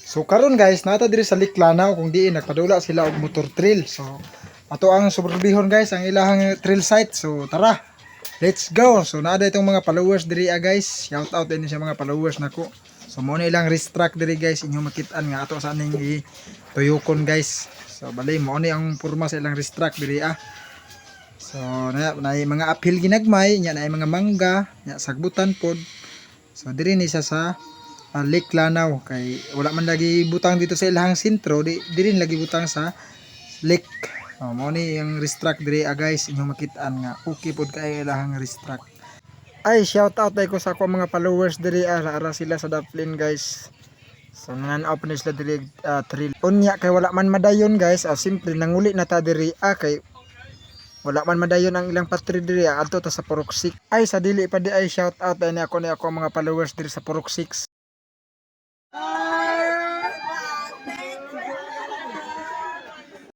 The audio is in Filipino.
So karon guys, nata diri sa Liklanaw kung diin nagpadula sila og motor trail. So ato ang subrabihon guys ang ilahang trail site. So tara. Let's go. So naada itong mga followers diri guys. Shout out din sa mga followers nako. So mo na ilang race track diri guys, inyo makit-an nga ato sa ning tuyokon guys. So balay mo ni ang porma sa ilang race track diri So na mga uphill ginagmay, nya na mga mangga, nya sagbutan pod. So diri ni sa Lake Lanao kay wala man lagi butang dito sa ilahang sentro, diri lagi butang sa lake. Mao ni ang race track diri guys, inyo makit-an nga okay pod kay ilahang race track. Ay shout out ko sa ako mga followers diri ara sila sa Daplin guys. So nananaw pa sila diri trail. Unya kay wala man madayon guys, simple nanguli na ta diri kay wala man madayon ang ilang patri diri adto ta sa Purok 6. Ay sa dili pa di ay shout out ni ako mga followers diri sa Purok 6.